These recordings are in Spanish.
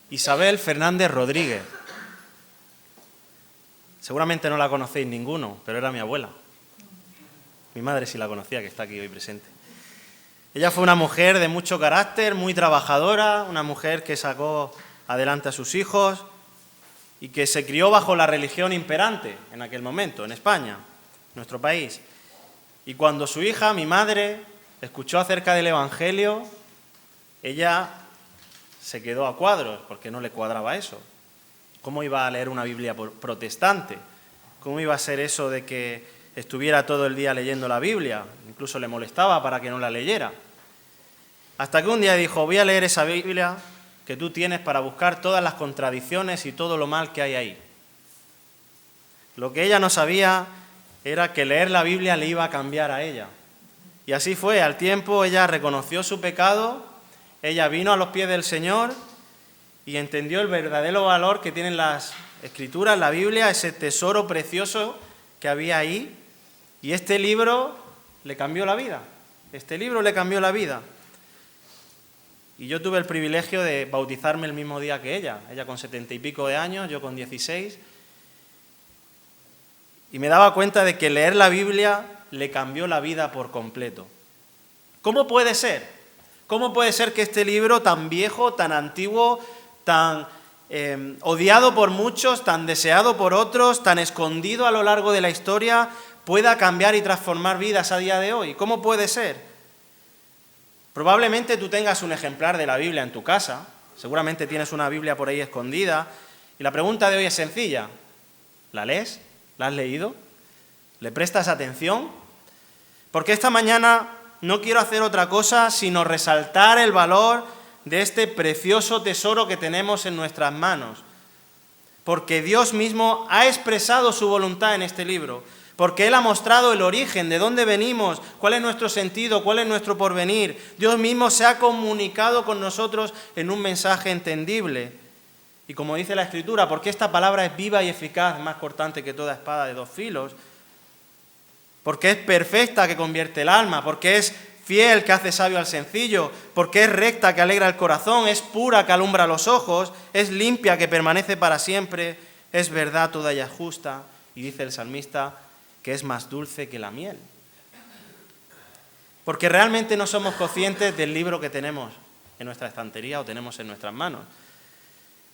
Isabel Fernández Rodríguez. Seguramente no la conocéis ninguno, pero era mi abuela. Mi madre sí la conocía, que está aquí hoy presente. Ella fue una mujer de mucho carácter, muy trabajadora, una mujer que sacó adelante a sus hijos y que se crió bajo la religión imperante en aquel momento, en España, nuestro país. Y cuando su hija, mi madre, escuchó acerca del Evangelio, ella se quedó a cuadros, porque no le cuadraba eso. ¿Cómo iba a leer una Biblia protestante? ¿Cómo iba a ser eso de que estuviera todo el día leyendo la Biblia? Incluso le molestaba para que no la leyera. Hasta que un día dijo, voy a leer esa Biblia que tú tienes para buscar todas las contradicciones y todo lo mal que hay ahí. Lo que ella no sabía era que leer la Biblia le iba a cambiar a ella. Y así fue, al tiempo ella reconoció su pecado, ella vino a los pies del Señor y entendió el verdadero valor que tienen las Escrituras, la Biblia, ese tesoro precioso que había ahí. Y este libro le cambió la vida. Este libro le cambió la vida. Y yo tuve el privilegio de bautizarme el mismo día que ella con 70 y pico de años, yo con 16. Y me daba cuenta de que leer la Biblia le cambió la vida por completo. ¿Cómo puede ser? ¿Cómo puede ser que este libro tan viejo, tan antiguo, tan odiado por muchos, tan deseado por otros, tan escondido a lo largo de la historia, pueda cambiar y transformar vidas a día de hoy? ¿Cómo puede ser? Probablemente tú tengas un ejemplar de la Biblia en tu casa, seguramente tienes una Biblia por ahí escondida, y la pregunta de hoy es sencilla. ¿La lees? ¿La has leído? ¿Le prestas atención? Porque esta mañana no quiero hacer otra cosa sino resaltar el valor de este precioso tesoro que tenemos en nuestras manos. Porque Dios mismo ha expresado su voluntad en este libro. Porque Él ha mostrado el origen, de dónde venimos, cuál es nuestro sentido, cuál es nuestro porvenir. Dios mismo se ha comunicado con nosotros en un mensaje entendible. Y como dice la Escritura, porque esta palabra es viva y eficaz, más cortante que toda espada de dos filos. Porque es perfecta que convierte el alma, porque es fiel que hace sabio al sencillo, porque es recta que alegra el corazón, es pura que alumbra los ojos, es limpia que permanece para siempre, es verdad toda ella justa. Y dice el salmista que es más dulce que la miel. Porque realmente no somos conscientes del libro que tenemos en nuestra estantería o tenemos en nuestras manos.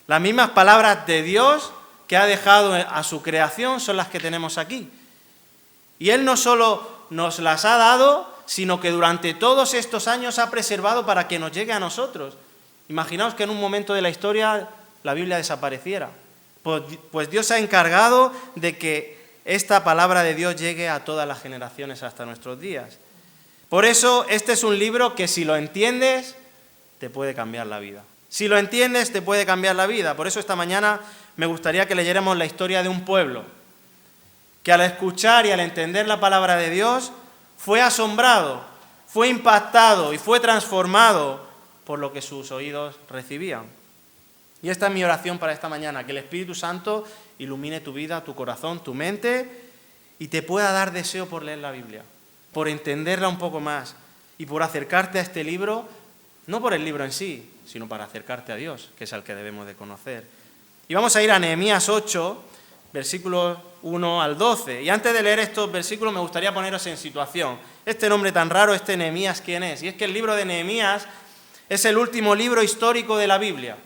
Las mismas palabras de Dios que ha dejado a su creación son las que tenemos aquí. Y Él no solo nos las ha dado, sino que durante todos estos años ha preservado para que nos llegue a nosotros. Imaginaos que en un momento de la historia la Biblia desapareciera. Pues Dios se ha encargado de que esta palabra de Dios llegue a todas las generaciones hasta nuestros días. Por eso este es un libro que si lo entiendes te puede cambiar la vida. Si lo entiendes te puede cambiar la vida. Por eso esta mañana me gustaría que leyéramos la historia de un pueblo que al escuchar y al entender la palabra de Dios fue asombrado, fue impactado y fue transformado por lo que sus oídos recibían. Y esta es mi oración para esta mañana, que el Espíritu Santo ilumine tu vida, tu corazón, tu mente y te pueda dar deseo por leer la Biblia, por entenderla un poco más y por acercarte a este libro, no por el libro en sí, sino para acercarte a Dios, que es al que debemos de conocer. Y vamos a ir a Nehemías 8, versículos 1 al 12. Y antes de leer estos versículos me gustaría poneros en situación. Este nombre tan raro, este Nehemías, ¿quién es? Y es que el libro de Nehemías es el último libro histórico de la Biblia.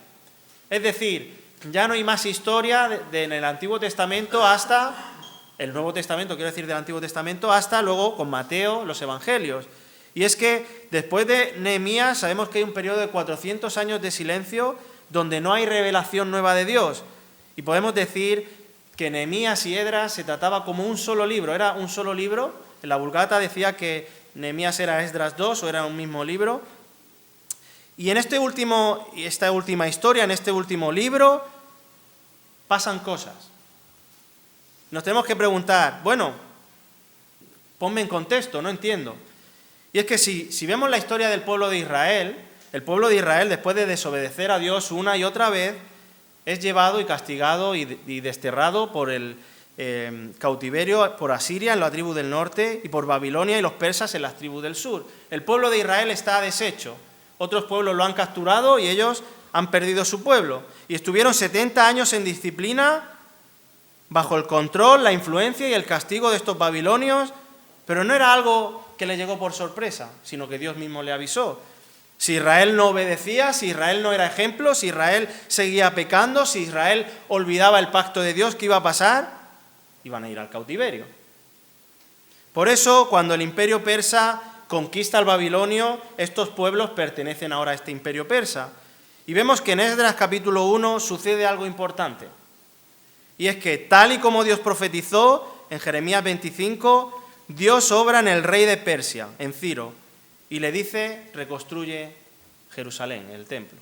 Es decir, ya no hay más historia en el Antiguo Testamento hasta el Nuevo Testamento, quiero decir del Antiguo Testamento, hasta luego con Mateo, los Evangelios. Y es que después de Nehemías sabemos que hay un periodo de 400 años de silencio donde no hay revelación nueva de Dios. Y podemos decir que Nehemías y Esdras se trataba como un solo libro, era un solo libro. En la Vulgata decía que Nehemías era Esdras 2 o era un mismo libro. Y en esta última historia, en este último libro, pasan cosas. Nos tenemos que preguntar, bueno, ponme en contexto, no entiendo. Y es que si vemos la historia del pueblo de Israel, el pueblo de Israel, después de desobedecer a Dios una y otra vez, es llevado y castigado y desterrado por el cautiverio por Asiria en la tribu del norte y por Babilonia y los persas en las tribus del sur. El pueblo de Israel está deshecho. Otros pueblos lo han capturado y ellos han perdido su pueblo. Y estuvieron 70 años en disciplina, bajo el control, la influencia y el castigo de estos babilonios, pero no era algo que le llegó por sorpresa, sino que Dios mismo le avisó. Si Israel no obedecía, si Israel no era ejemplo, si Israel seguía pecando, si Israel olvidaba el pacto de Dios, ¿qué iba a pasar? Iban a ir al cautiverio. Por eso, cuando el imperio persa conquista al Babilonio, estos pueblos pertenecen ahora a este imperio persa. Y vemos que en Esdras capítulo 1 sucede algo importante. Y es que, tal y como Dios profetizó en Jeremías 25, Dios obra en el rey de Persia, en Ciro, y le dice, reconstruye Jerusalén, el templo.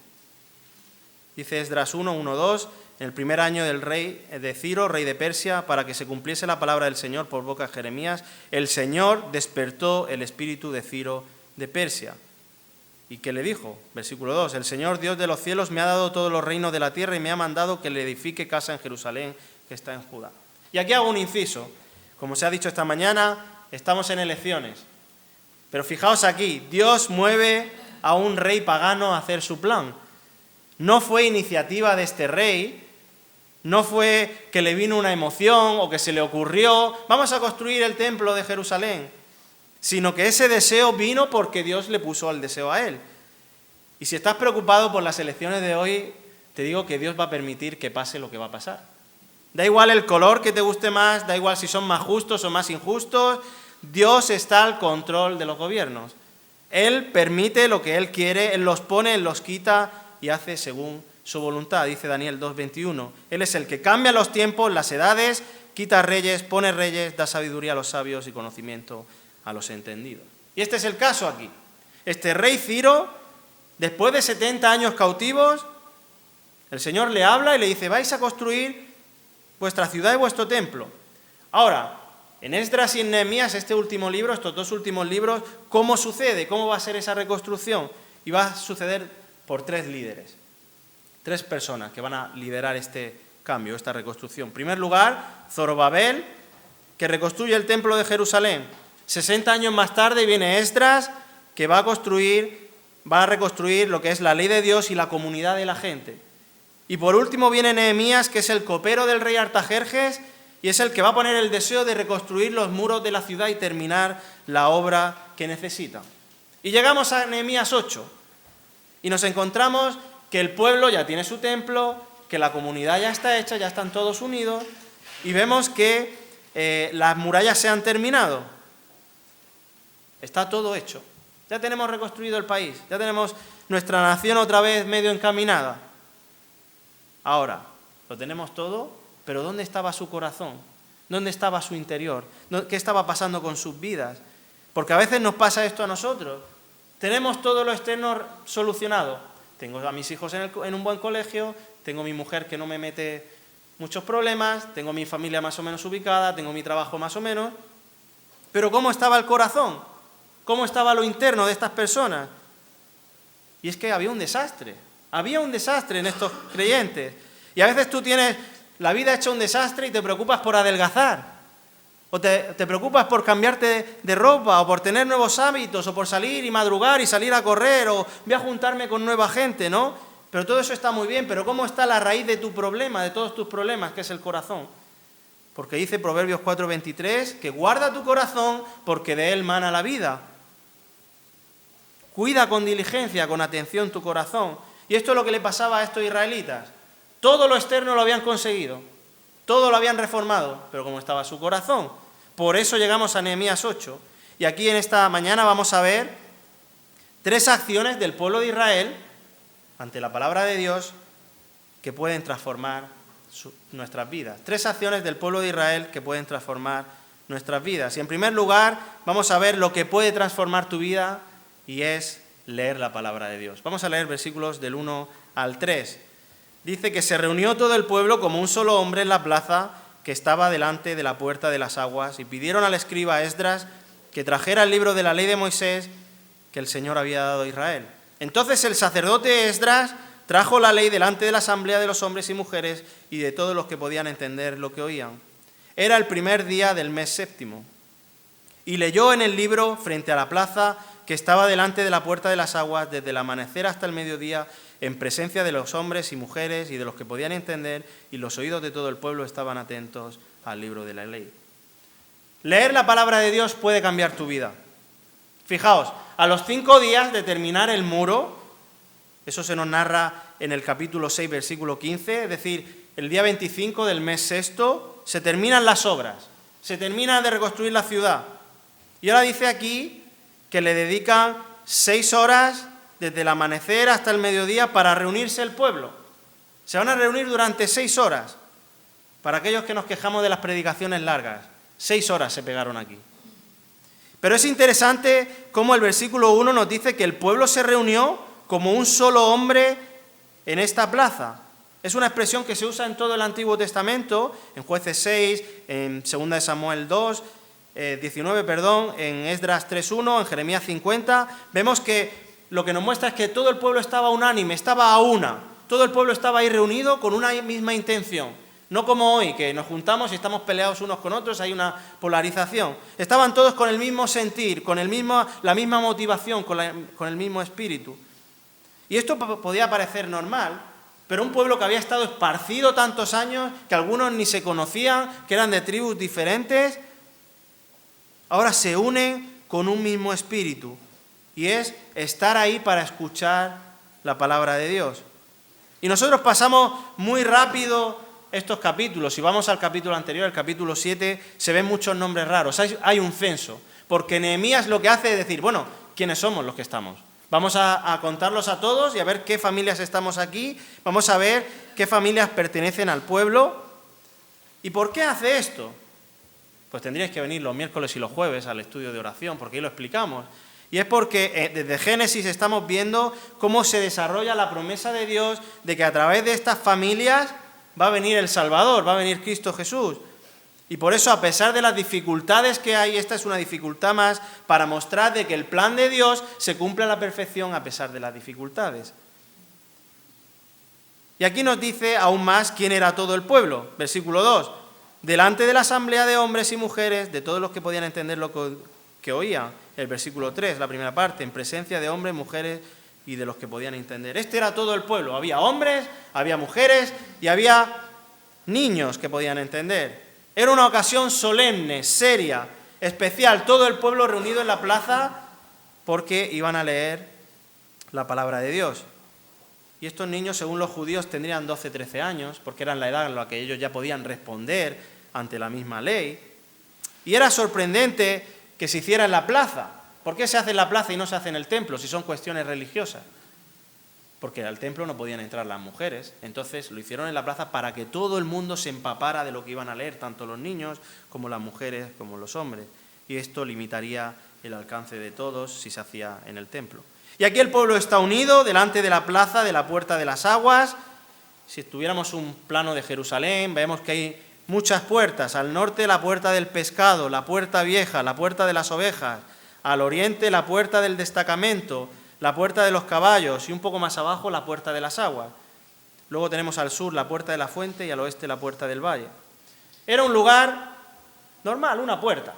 Dice Esdras 1, 1, 2, en el primer año del rey de Ciro, rey de Persia, para que se cumpliese la palabra del Señor por boca de Jeremías, el Señor despertó el espíritu de Ciro de Persia. ¿Y qué le dijo? Versículo 2, el Señor Dios de los cielos me ha dado todos los reinos de la tierra y me ha mandado que le edifique casa en Jerusalén, que está en Judá. Y aquí hago un inciso. Como se ha dicho esta mañana, estamos en elecciones. Pero fijaos aquí, Dios mueve a un rey pagano a hacer su plan. No fue iniciativa de este rey, no fue que le vino una emoción o que se le ocurrió, vamos a construir el templo de Jerusalén, sino que ese deseo vino porque Dios le puso el deseo a él. Y si estás preocupado por las elecciones de hoy, te digo que Dios va a permitir que pase lo que va a pasar. Da igual el color que te guste más, da igual si son más justos o más injustos, Dios está al control de los gobiernos. Él permite lo que Él quiere, Él los pone, Él los quita y hace según su voluntad, dice Daniel 2:21. Él es el que cambia los tiempos, las edades, quita reyes, pone reyes, da sabiduría a los sabios y conocimiento a los entendidos. Y este es el caso aquí. Este rey Ciro, después de 70 años cautivos, el Señor le habla y le dice, vais a construir vuestra ciudad y vuestro templo. Ahora, en Esdras y en Nehemías, este último libro, estos dos últimos libros, ¿cómo sucede? ¿Cómo va a ser esa reconstrucción? Y va a suceder por 3 líderes, 3 personas que van a liderar este cambio, esta reconstrucción. En primer lugar, Zorobabel, que reconstruye el templo de Jerusalén. 60 años más tarde viene Esdras, que va a reconstruir lo que es la ley de Dios y la comunidad de la gente. Y por último viene Nehemías, que es el copero del rey Artajerjes, y es el que va a poner el deseo de reconstruir los muros de la ciudad y terminar la obra que necesita. Y llegamos a Nehemías 8, y nos encontramos que el pueblo ya tiene su templo, que la comunidad ya está hecha, ya están todos unidos, y vemos que las murallas se han terminado. Está todo hecho. Ya tenemos reconstruido el país, ya tenemos nuestra nación otra vez medio encaminada. Ahora, lo tenemos todo, pero ¿dónde estaba su corazón? ¿Dónde estaba su interior? ¿Qué estaba pasando con sus vidas? Porque a veces nos pasa esto a nosotros. Tenemos todo lo externo solucionado. Tengo a mis hijos en un buen colegio, tengo a mi mujer que no me mete muchos problemas, tengo mi familia más o menos ubicada, tengo mi trabajo más o menos. Pero ¿cómo estaba el corazón? ¿Cómo estaba lo interno de estas personas? Y es que había un desastre en estos creyentes. Y a veces tú tienes la vida hecha un desastre y te preocupas por adelgazar, o te preocupas por cambiarte de ropa, o por tener nuevos hábitos, o por salir y madrugar y salir a correr, o voy a juntarme con nueva gente, ¿no? Pero todo eso está muy bien, pero ¿cómo está la raíz de tu problema, de todos tus problemas, que es el corazón? Porque dice Proverbios 4:23 que guarda tu corazón porque de él mana la vida. Cuida con diligencia, con atención tu corazón. Y esto es lo que le pasaba a estos israelitas. Todo lo externo lo habían conseguido, todo lo habían reformado, pero ¿cómo estaba su corazón? Por eso llegamos a Nehemías 8. Y aquí en esta mañana vamos a ver 3 acciones del pueblo de Israel ante la palabra de Dios que pueden transformar nuestras vidas. 3 acciones del pueblo de Israel que pueden transformar nuestras vidas. Y en primer lugar vamos a ver lo que puede transformar tu vida y es leer la palabra de Dios. Vamos a leer versículos del 1 al 3. Dice que se reunió todo el pueblo como un solo hombre en la plaza que estaba delante de la puerta de las aguas y pidieron al escriba Esdras que trajera el libro de la ley de Moisés que el Señor había dado a Israel. Entonces el sacerdote Esdras trajo la ley delante de la asamblea de los hombres y mujeres y de todos los que podían entender lo que oían. Era el primer día del mes 7. Y leyó en el libro frente a la plaza que estaba delante de la puerta de las aguas desde el amanecer hasta el mediodía, en presencia de los hombres y mujeres y de los que podían entender, y los oídos de todo el pueblo estaban atentos al libro de la ley. Leer la palabra de Dios puede cambiar tu vida. Fijaos, a los 5 días de terminar el muro, eso se nos narra en el capítulo 6, versículo 15, es decir, el día 25 del mes sexto, se terminan las obras, se termina de reconstruir la ciudad. Y ahora dice aquí que le dedican 6 horas desde el amanecer hasta el mediodía para reunirse el pueblo. Se van a reunir durante 6 horas. Para aquellos que nos quejamos de las predicaciones largas, 6 horas se pegaron aquí. Pero es interesante cómo el versículo 1 nos dice que el pueblo se reunió como un solo hombre en esta plaza. Es una expresión que se usa en todo el Antiguo Testamento, en Jueces 6, en 2 de Samuel 2, 19, en Esdras 3.1, en Jeremías 50. Vemos que lo que nos muestra es que todo el pueblo estaba unánime, estaba a una. Todo el pueblo estaba ahí reunido con una misma intención. No como hoy, que nos juntamos y estamos peleados unos con otros, hay una polarización. Estaban todos con el mismo sentir, con la misma motivación, con el mismo espíritu. Y esto podía parecer normal, pero un pueblo que había estado esparcido tantos años, que algunos ni se conocían, que eran de tribus diferentes, ahora se unen con un mismo espíritu, y es estar ahí para escuchar la palabra de Dios. Y nosotros pasamos muy rápido estos capítulos. Si vamos al capítulo anterior, el capítulo 7, se ven muchos nombres raros. Hay un censo, porque Nehemías lo que hace es decir, bueno, ¿quiénes somos los que estamos? Vamos a contarlos a todos y a ver qué familias estamos aquí. Vamos a ver qué familias pertenecen al pueblo. ¿Y por qué hace esto? Pues tendríais que venir los miércoles y los jueves al estudio de oración, porque ahí lo explicamos. Y es porque desde Génesis estamos viendo cómo se desarrolla la promesa de Dios de que a través de estas familias va a venir el Salvador, va a venir Cristo Jesús. Y por eso, a pesar de las dificultades que hay, esta es una dificultad más para mostrar de que el plan de Dios se cumple a la perfección a pesar de las dificultades. Y aquí nos dice aún más quién era todo el pueblo. Versículo 2. Delante de la asamblea de hombres y mujeres, de todos los que podían entender lo que oían. El versículo 3, la primera parte, en presencia de hombres, mujeres y de los que podían entender. Este era todo el pueblo. Había hombres, había mujeres y había niños que podían entender. Era una ocasión solemne, seria, especial. Todo el pueblo reunido en la plaza porque iban a leer la palabra de Dios. Y estos niños, según los judíos, tendrían 12, 13 años, porque eran la edad en la que ellos ya podían responder ante la misma ley. Y era sorprendente que se hiciera en la plaza. ¿Por qué se hace en la plaza y no se hace en el templo, si son cuestiones religiosas? Porque al templo no podían entrar las mujeres, entonces lo hicieron en la plaza para que todo el mundo se empapara de lo que iban a leer, tanto los niños como las mujeres, como los hombres. Y esto limitaría el alcance de todos si se hacía en el templo. Y aquí el pueblo está unido delante de la plaza de la Puerta de las Aguas. Si tuviéramos un plano de Jerusalén, vemos que hay muchas puertas. Al norte la Puerta del Pescado, la Puerta Vieja, la Puerta de las Ovejas. Al oriente la Puerta del Destacamento, la Puerta de los Caballos y un poco más abajo la Puerta de las Aguas. Luego tenemos al sur la Puerta de la Fuente y al oeste la Puerta del Valle. Era un lugar normal, una puerta.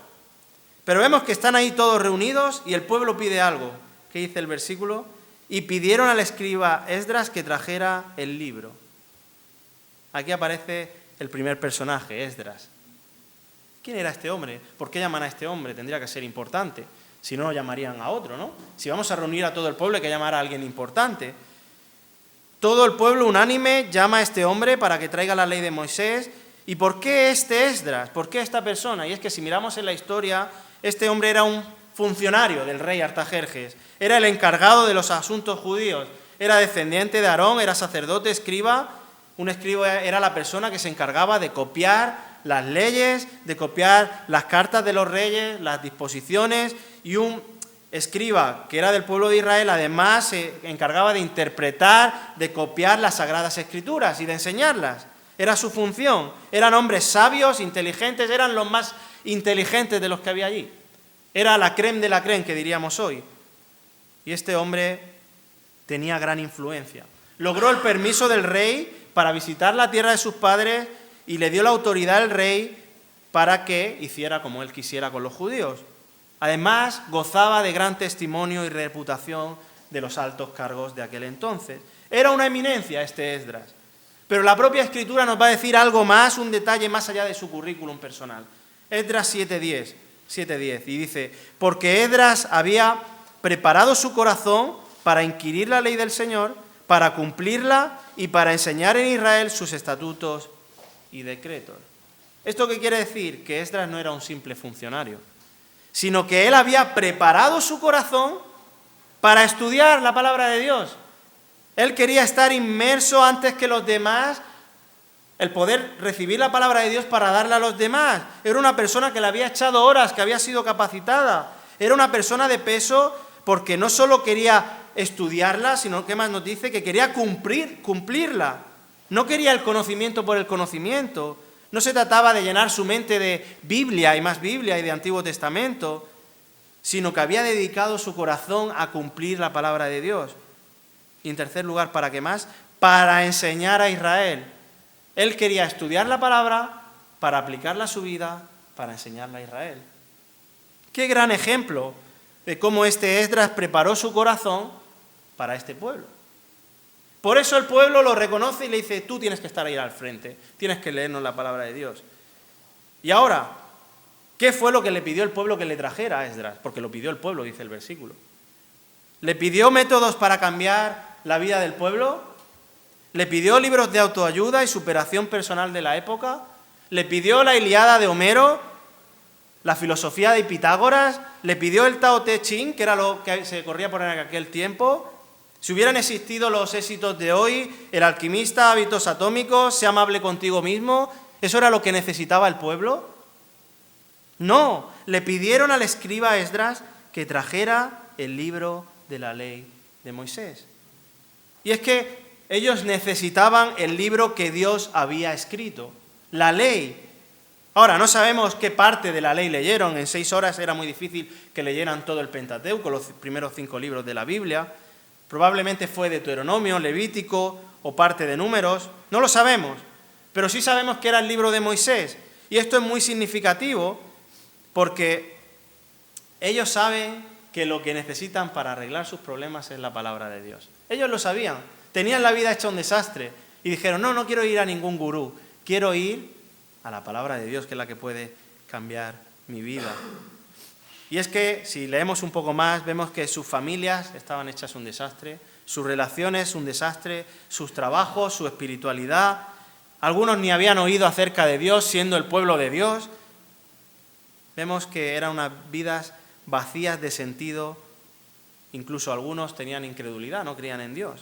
Pero vemos que están ahí todos reunidos y el pueblo pide algo. ¿Qué dice el versículo? Y pidieron al escriba Esdras que trajera el libro. Aquí aparece el primer personaje, Esdras. ¿Quién era este hombre? ¿Por qué llaman a este hombre? Tendría que ser importante. Si no, llamarían a otro, ¿no? Si vamos a reunir a todo el pueblo, hay que llamar a alguien importante. Todo el pueblo unánime llama a este hombre para que traiga la ley de Moisés. ¿Y por qué este Esdras? ¿Por qué esta persona? Y es que si miramos en la historia, este hombre era un funcionario del rey Artajerjes. Era el encargado de los asuntos judíos. Era descendiente de Aarón, era sacerdote, escriba. Un escriba era la persona que se encargaba de copiar las leyes, de copiar las cartas de los reyes, las disposiciones, y un escriba que era del pueblo de Israel además se encargaba de interpretar, de copiar las Sagradas Escrituras y de enseñarlas. Era su función. Eran hombres sabios, inteligentes, eran los más inteligentes de los que había allí. Era la crème de la crème, que diríamos hoy. Y este hombre tenía gran influencia. Logró el permiso del rey para visitar la tierra de sus padres y le dio la autoridad al rey para que hiciera como él quisiera con los judíos. Además, gozaba de gran testimonio y reputación de los altos cargos de aquel entonces. Era una eminencia este Esdras. Pero la propia Escritura nos va a decir algo más, un detalle más allá de su currículum personal. Esdras 7:10, y dice, porque Esdras había preparado su corazón para inquirir la ley del Señor, para cumplirla y para enseñar en Israel sus estatutos y decretos. ¿Esto qué quiere decir? Que Esdras no era un simple funcionario, sino que él había preparado su corazón para estudiar la palabra de Dios. Él quería estar inmerso antes que los demás, el poder recibir la palabra de Dios para darla a los demás. Era una persona que le había echado horas, que había sido capacitada. Era una persona de peso porque no solo quería estudiarla, sino que más nos dice que quería cumplirla. No quería el conocimiento por el conocimiento. No se trataba de llenar su mente de Biblia y más Biblia y de Antiguo Testamento, sino que había dedicado su corazón a cumplir la palabra de Dios. Y en tercer lugar, ¿para qué más? Para enseñar a Israel. Él quería estudiar la palabra para aplicarla a su vida, para enseñarla a Israel. Qué gran ejemplo de cómo este Esdras preparó su corazón para este pueblo. Por eso el pueblo lo reconoce y le dice, tú tienes que estar ahí al frente, tienes que leernos la palabra de Dios. Y ahora, ¿qué fue lo que le pidió el pueblo que le trajera a Esdras? Porque lo pidió el pueblo, dice el versículo. ¿Le pidió métodos para cambiar la vida del pueblo? ¿Le pidió libros de autoayuda y superación personal de la época? ¿Le pidió la Ilíada de Homero? ¿La filosofía de Pitágoras? ¿Le pidió el Tao Te Ching, que era lo que se corría por en aquel tiempo? Si hubieran existido los éxitos de hoy, el alquimista, hábitos atómicos, sé amable contigo mismo, ¿eso era lo que necesitaba el pueblo? No, le pidieron al escriba Esdras que trajera el libro de la ley de Moisés. Y es que ellos necesitaban el libro que Dios había escrito, la ley. Ahora, no sabemos qué parte de la ley leyeron, en 6 horas era muy difícil que leyeran todo el Pentateuco, los primeros 5 libros de la Biblia. Probablemente fue Deuteronomio, Levítico o parte de Números, no lo sabemos, pero sí sabemos que era el libro de Moisés. Y esto es muy significativo porque ellos saben que lo que necesitan para arreglar sus problemas es la palabra de Dios. Ellos lo sabían, tenían la vida hecha un desastre y dijeron, no quiero ir a ningún gurú, quiero ir a la palabra de Dios, que es la que puede cambiar mi vida. Y es que si leemos un poco más, vemos que sus familias estaban hechas un desastre, sus relaciones un desastre, sus trabajos, su espiritualidad. Algunos ni habían oído acerca de Dios, siendo el pueblo de Dios. Vemos que eran unas vidas vacías de sentido, incluso algunos tenían incredulidad, no creían en Dios.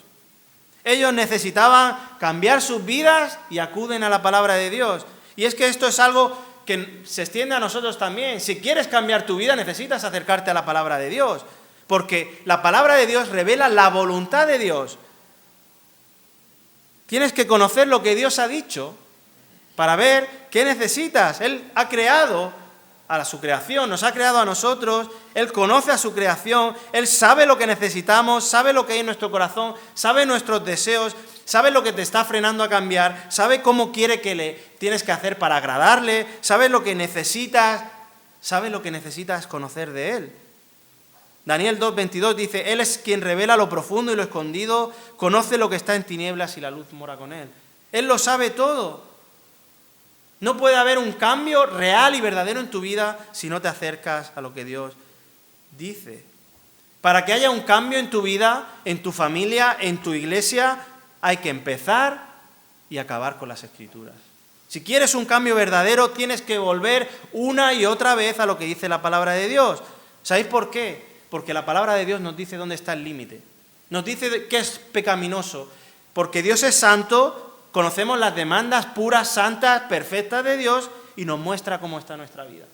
Ellos necesitaban cambiar sus vidas y acuden a la palabra de Dios. Y es que esto es algo que se extiende a nosotros también. Si quieres cambiar tu vida, necesitas acercarte a la palabra de Dios, porque la palabra de Dios revela la voluntad de Dios. Tienes que conocer lo que Dios ha dicho para ver qué necesitas. Él ha creado a su creación, nos ha creado a nosotros, Él conoce a su creación, Él sabe lo que necesitamos, sabe lo que hay en nuestro corazón, sabe nuestros deseos, sabe lo que te está frenando a cambiar, sabe cómo quiere que le tienes que hacer para agradarle, sabe lo que necesitas conocer de Él. Daniel 2:22 dice, Él es quien revela lo profundo y lo escondido, conoce lo que está en tinieblas y la luz mora con Él. Él lo sabe todo. No puede haber un cambio real y verdadero en tu vida si no te acercas a lo que Dios dice. Para que haya un cambio en tu vida, en tu familia, en tu iglesia, hay que empezar y acabar con las Escrituras. Si quieres un cambio verdadero, tienes que volver una y otra vez a lo que dice la palabra de Dios. ¿Sabéis por qué? Porque la palabra de Dios nos dice dónde está el límite. Nos dice qué es pecaminoso. Porque Dios es santo, conocemos las demandas puras, santas, perfectas de Dios y nos muestra cómo está nuestra vida.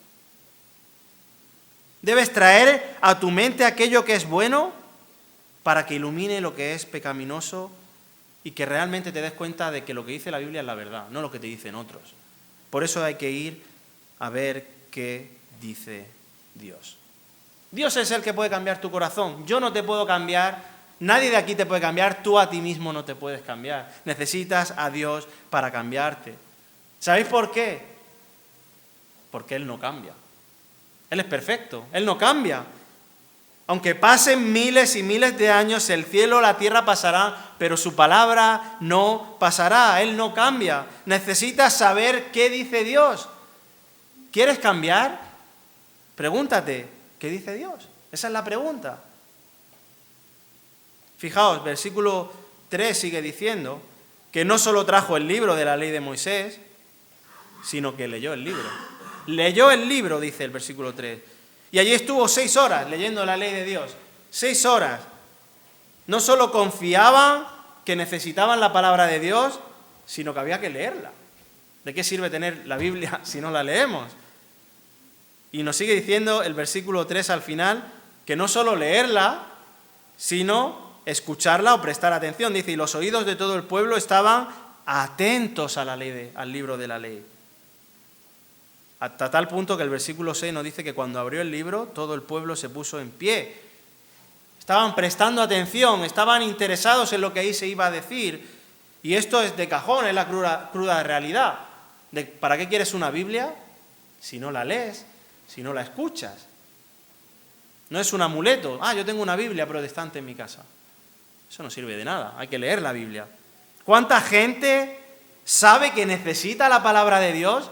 Debes traer a tu mente aquello que es bueno para que ilumine lo que es pecaminoso y que realmente te des cuenta de que lo que dice la Biblia es la verdad, no lo que te dicen otros. Por eso hay que ir a ver qué dice Dios. Dios es el que puede cambiar tu corazón. Yo no te puedo cambiar. Nadie de aquí te puede cambiar, tú a ti mismo no te puedes cambiar. Necesitas a Dios para cambiarte. ¿Sabéis por qué? Porque Él no cambia. Él es perfecto, Él no cambia. Aunque pasen miles y miles de años, el cielo, la tierra pasará, pero su palabra no pasará. Él no cambia. Necesitas saber qué dice Dios. ¿Quieres cambiar? Pregúntate, ¿qué dice Dios? Esa es la pregunta. Fijaos, versículo 3 sigue diciendo que no solo trajo el libro de la ley de Moisés, sino que leyó el libro. Leyó el libro, dice el versículo 3. Y allí estuvo 6 horas leyendo la ley de Dios. 6 horas. No solo confiaban que necesitaban la palabra de Dios, sino que había que leerla. ¿De qué sirve tener la Biblia si no la leemos? Y nos sigue diciendo el versículo 3 al final, que no solo leerla, sino escucharla o prestar atención. Dice, y los oídos de todo el pueblo estaban atentos a la ley al libro de la ley. Hasta tal punto que el versículo 6 nos dice que cuando abrió el libro, todo el pueblo se puso en pie. Estaban prestando atención, estaban interesados en lo que ahí se iba a decir. Y esto es de cajón, es la cruda realidad. ¿Para qué quieres una Biblia si no la lees, si no la escuchas? No es un amuleto. Yo tengo una Biblia protestante en mi casa. Eso no sirve de nada, hay que leer la Biblia. ¿Cuánta gente sabe que necesita la palabra de Dios?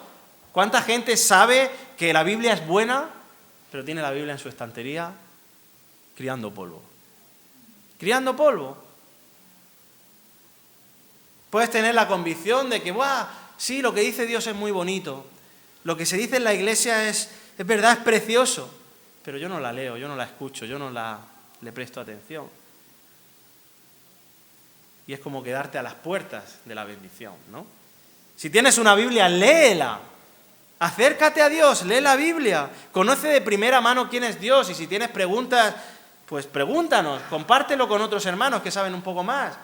¿Cuánta gente sabe que la Biblia es buena, pero tiene la Biblia en su estantería criando polvo? Criando polvo. Puedes tener la convicción de que, sí, lo que dice Dios es muy bonito. Lo que se dice en la iglesia es verdad, es precioso. Pero yo no la leo, yo no la escucho, yo no le presto atención. Y es como quedarte a las puertas de la bendición, ¿no? Si tienes una Biblia, léela. Acércate a Dios, lee la Biblia. Conoce de primera mano quién es Dios. Y si tienes preguntas, pues pregúntanos. Compártelo con otros hermanos que saben un poco más.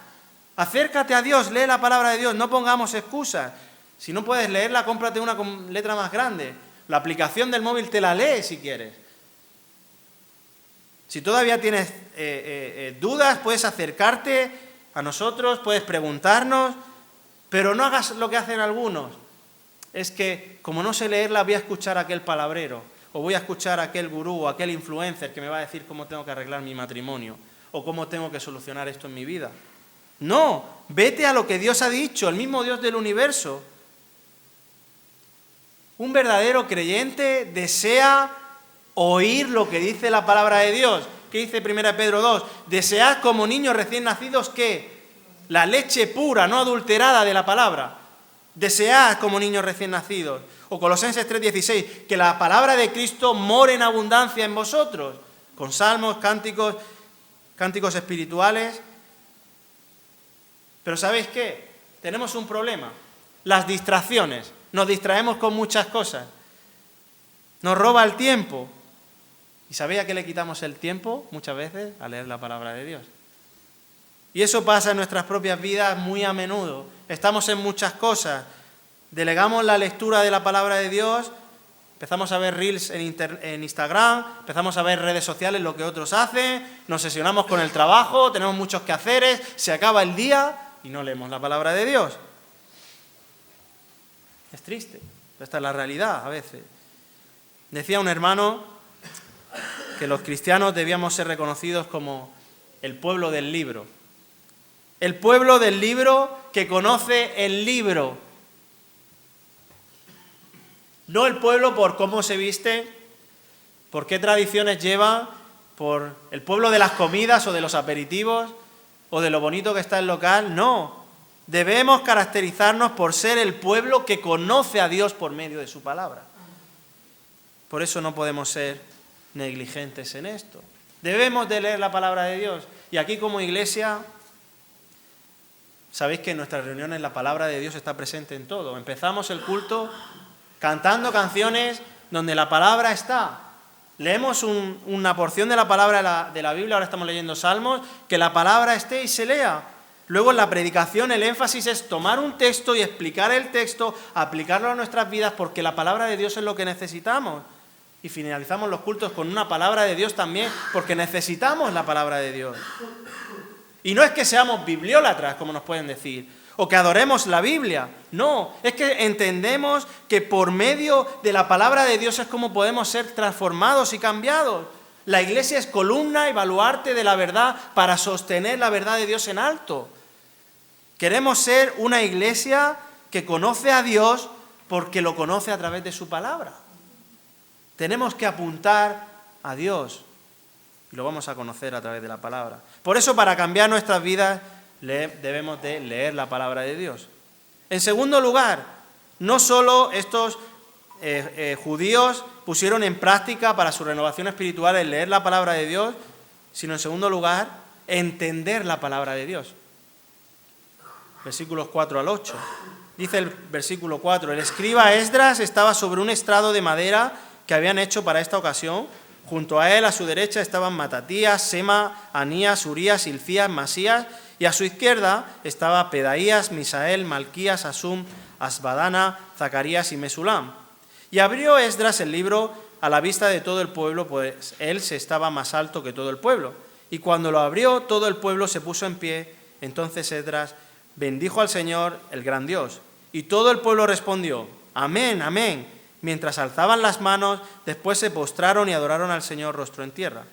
Acércate a Dios, lee la palabra de Dios. No pongamos excusas. Si no puedes leerla, cómprate una con letra más grande. La aplicación del móvil te la lee si quieres. Si todavía tienes dudas, puedes acercarte a nosotros, puedes preguntarnos, pero no hagas lo que hacen algunos. Es que, como no sé leerla, voy a escuchar a aquel palabrero, o voy a escuchar a aquel gurú, o a aquel influencer que me va a decir cómo tengo que arreglar mi matrimonio, o cómo tengo que solucionar esto en mi vida. No, vete a lo que Dios ha dicho, el mismo Dios del universo. Un verdadero creyente desea oír lo que dice la palabra de Dios. ¿Qué dice 1 Pedro 2? Desead como niños recién nacidos, ¿qué? La leche pura, no adulterada de la palabra. Desead como niños recién nacidos. O Colosenses 3:16, que la palabra de Cristo more en abundancia en vosotros, con salmos, cánticos espirituales. Pero ¿sabéis qué? Tenemos un problema. Las distracciones. Nos distraemos con muchas cosas. Nos roba el tiempo. ¿Y sabéis a qué le quitamos el tiempo muchas veces? A leer la palabra de Dios. Y eso pasa en nuestras propias vidas muy a menudo. Estamos en muchas cosas. Delegamos la lectura de la palabra de Dios, empezamos a ver reels en Instagram, empezamos a ver redes sociales, lo que otros hacen, nos sesionamos con el trabajo, tenemos muchos quehaceres, se acaba el día y no leemos la palabra de Dios. Es triste, esta es la realidad a veces. Decía un hermano que los cristianos debíamos ser reconocidos como el pueblo del libro. El pueblo del libro que conoce el libro. No el pueblo por cómo se viste, por qué tradiciones lleva, por el pueblo de las comidas o de los aperitivos o de lo bonito que está el local. No, debemos caracterizarnos por ser el pueblo que conoce a Dios por medio de su palabra. Por eso no podemos ser negligentes en esto. Debemos de leer la palabra de Dios. Y aquí como iglesia, sabéis que en nuestras reuniones la palabra de Dios está presente en todo. Empezamos el culto cantando canciones donde la palabra está. Leemos una porción de la palabra de la Biblia, ahora estamos leyendo Salmos, que la palabra esté y se lea. Luego en la predicación el énfasis es tomar un texto y explicar el texto, aplicarlo a nuestras vidas, porque la palabra de Dios es lo que necesitamos. Y finalizamos los cultos con una palabra de Dios también, porque necesitamos la palabra de Dios. Y no es que seamos bibliólatras, como nos pueden decir, o que adoremos la Biblia. No, es que entendemos que por medio de la palabra de Dios es como podemos ser transformados y cambiados. La iglesia es columna y baluarte de la verdad para sostener la verdad de Dios en alto. Queremos ser una iglesia que conoce a Dios porque lo conoce a través de su palabra. Tenemos que apuntar a Dios y lo vamos a conocer a través de la palabra. Por eso, para cambiar nuestras vidas, debemos de leer la palabra de Dios. En segundo lugar, no solo estos judíos pusieron en práctica para su renovación espiritual el leer la palabra de Dios, sino en segundo lugar, entender la palabra de Dios. Versículos 4 al 8. Dice el versículo 4, el escriba Esdras estaba sobre un estrado de madera que habían hecho para esta ocasión. Junto a él, a su derecha, estaban Matatías, Sema, Anías, Urías, Hilcías, Masías, y a su izquierda estaba Pedaías, Misael, Malquías, Asum, Asbadana, Zacarías y Mesulam. Y abrió Esdras el libro a la vista de todo el pueblo, pues él se estaba más alto que todo el pueblo. Y cuando lo abrió, todo el pueblo se puso en pie. Entonces Esdras bendijo al Señor, el gran Dios. Y todo el pueblo respondió, amén, amén. Mientras alzaban las manos, después se postraron y adoraron al Señor rostro en tierra.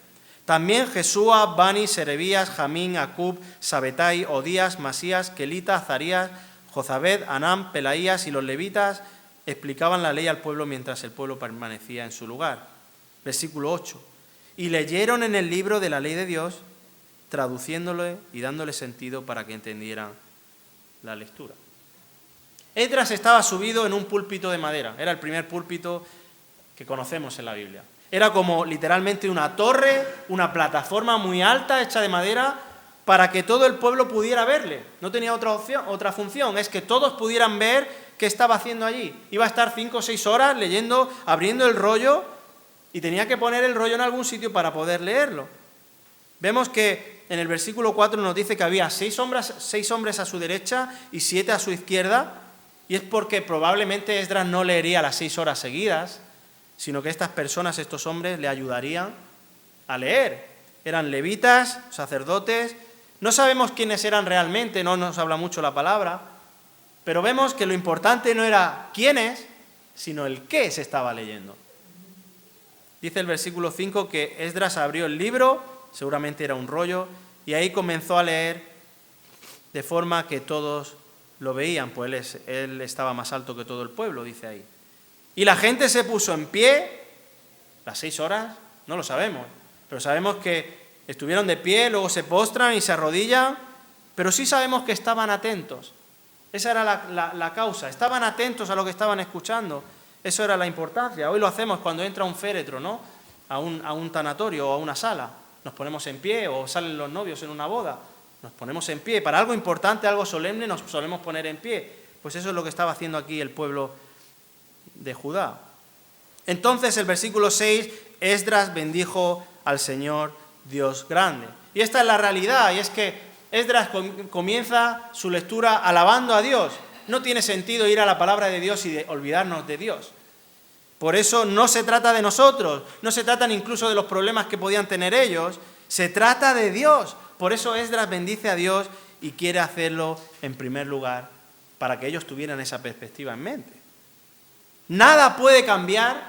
También Jesúa, Bani, Serebías, Jamín, Acub, Sabetai, Odías, Masías, Kelita, Azarías, Jozabed, Anam, Pelaías y los levitas explicaban la ley al pueblo mientras el pueblo permanecía en su lugar. Versículo 8. Y leyeron en el libro de la ley de Dios, traduciéndole y dándole sentido para que entendieran la lectura. Esdras estaba subido en un púlpito de madera. Era el primer púlpito que conocemos en la Biblia. Era como literalmente una torre, una plataforma muy alta hecha de madera para que todo el pueblo pudiera verle. No tenía otra función, es que todos pudieran ver qué estaba haciendo allí. Iba a estar 5 o 6 horas leyendo, abriendo el rollo, y tenía que poner el rollo en algún sitio para poder leerlo. Vemos que en el versículo 4 nos dice que había 6 hombres a su derecha y 7 a su izquierda, y es porque probablemente Esdras no leería las 6 horas seguidas, sino que estas personas, estos hombres, le ayudarían a leer. Eran levitas, sacerdotes. No sabemos quiénes eran realmente, no nos habla mucho la palabra, pero vemos que lo importante no era quiénes, sino el qué se estaba leyendo. Dice el versículo 5 que Esdras abrió el libro, seguramente era un rollo, y ahí comenzó a leer de forma que todos lo veían, pues él estaba más alto que todo el pueblo, dice ahí. Y la gente se puso en pie, las 6 horas, no lo sabemos, pero sabemos que estuvieron de pie, luego se postran y se arrodillan, pero sí sabemos que estaban atentos. Esa era la causa, estaban atentos a lo que estaban escuchando. Eso era la importancia. Hoy lo hacemos cuando entra un féretro, ¿no? A un tanatorio o a una sala. Nos ponemos en pie, o salen los novios en una boda. Nos ponemos en pie. Para algo importante, algo solemne, nos solemos poner en pie. Pues eso es lo que estaba haciendo aquí el pueblo de Judá. Entonces, el versículo 6, Esdras bendijo al Señor Dios grande. Y esta es la realidad, y es que Esdras comienza su lectura alabando a Dios. No tiene sentido ir a la palabra de Dios y olvidarnos de Dios. Por eso no se trata de nosotros, no se trata incluso de los problemas que podían tener ellos, se trata de Dios. Por eso Esdras bendice a Dios y quiere hacerlo en primer lugar para que ellos tuvieran esa perspectiva en mente. Nada puede cambiar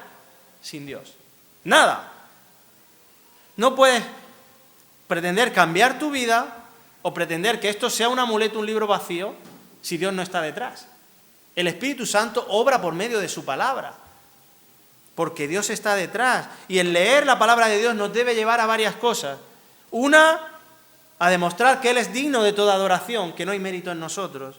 sin Dios. Nada. No puedes pretender cambiar tu vida o pretender que esto sea un amuleto, un libro vacío, si Dios no está detrás. El Espíritu Santo obra por medio de su palabra, porque Dios está detrás. Y el leer la palabra de Dios nos debe llevar a varias cosas. Una, a demostrar que Él es digno de toda adoración, que no hay mérito en nosotros.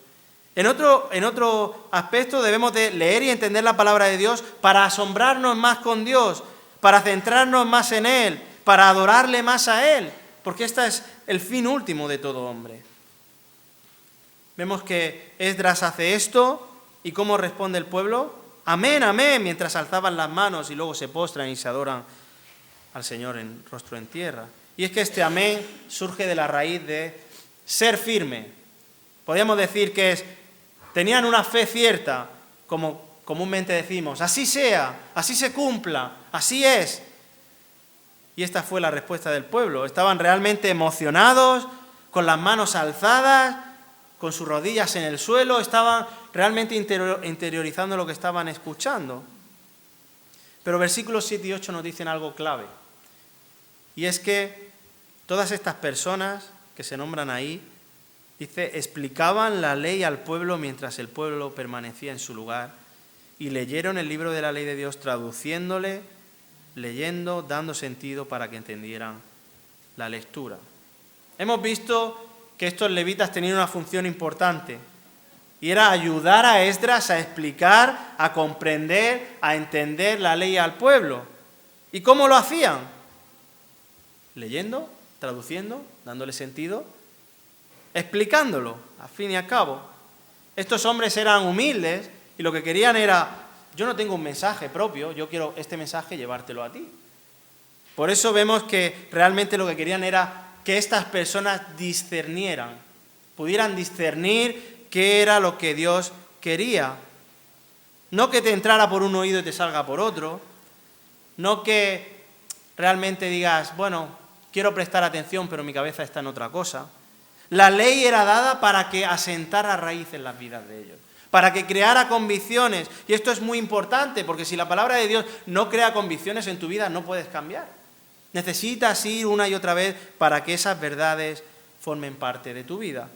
En otro aspecto debemos de leer y entender la palabra de Dios para asombrarnos más con Dios, para centrarnos más en Él, para adorarle más a Él, porque este es el fin último de todo hombre. Vemos que Esdras hace esto, ¿y cómo responde el pueblo? Amén, amén, mientras alzaban las manos y luego se postran y se adoran al Señor en rostro en tierra. Y es que este amén surge de la raíz de ser firme. Podríamos decir que tenían una fe cierta, como comúnmente decimos, así sea, así se cumpla, así es. Y esta fue la respuesta del pueblo. Estaban realmente emocionados, con las manos alzadas, con sus rodillas en el suelo, estaban realmente interiorizando lo que estaban escuchando. Pero versículos 7 y 8 nos dicen algo clave. Y es que todas estas personas que se nombran ahí, dice, explicaban la ley al pueblo mientras el pueblo permanecía en su lugar y leyeron el libro de la ley de Dios traduciéndole, leyendo, dando sentido para que entendieran la lectura. Hemos visto que estos levitas tenían una función importante y era ayudar a Esdras a explicar, a comprender, a entender la ley al pueblo. ¿Y cómo lo hacían? Leyendo, traduciendo, dándole sentido, explicándolo, al fin y al cabo. Estos hombres eran humildes y lo que querían era, yo no tengo un mensaje propio, yo quiero este mensaje llevártelo a ti. Por eso vemos que realmente lo que querían era que estas personas discernieran, pudieran discernir qué era lo que Dios quería. No que te entrara por un oído y te salga por otro, no que realmente digas, bueno, quiero prestar atención, pero mi cabeza está en otra cosa. La ley era dada para que asentara raíz en las vidas de ellos, para que creara convicciones. Y esto es muy importante, porque si la palabra de Dios no crea convicciones en tu vida, no puedes cambiar. Necesitas ir una y otra vez para que esas verdades formen parte de tu vida.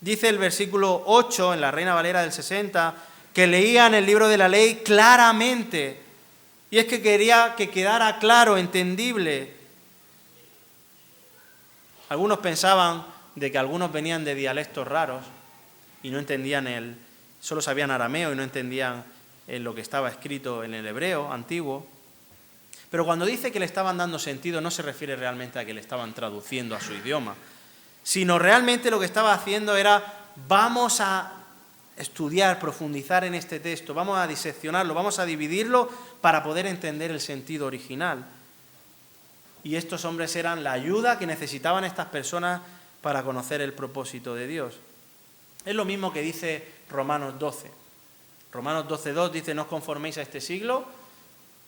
Dice el versículo 8 en la Reina Valera del 60, que leían el libro de la ley claramente. Y es que quería que quedara claro, entendible. Algunos pensaban de que algunos venían de dialectos raros y no entendían solo sabían arameo y no entendían lo que estaba escrito en el hebreo antiguo. Pero cuando dice que le estaban dando sentido, no se refiere realmente a que le estaban traduciendo a su idioma, sino realmente lo que estaba haciendo era, vamos a estudiar, profundizar en este texto, vamos a diseccionarlo, vamos a dividirlo para poder entender el sentido original. Y estos hombres eran la ayuda que necesitaban estas personas para conocer el propósito de Dios. Es lo mismo que dice Romanos 12. Romanos 12:2 dice, no os conforméis a este siglo,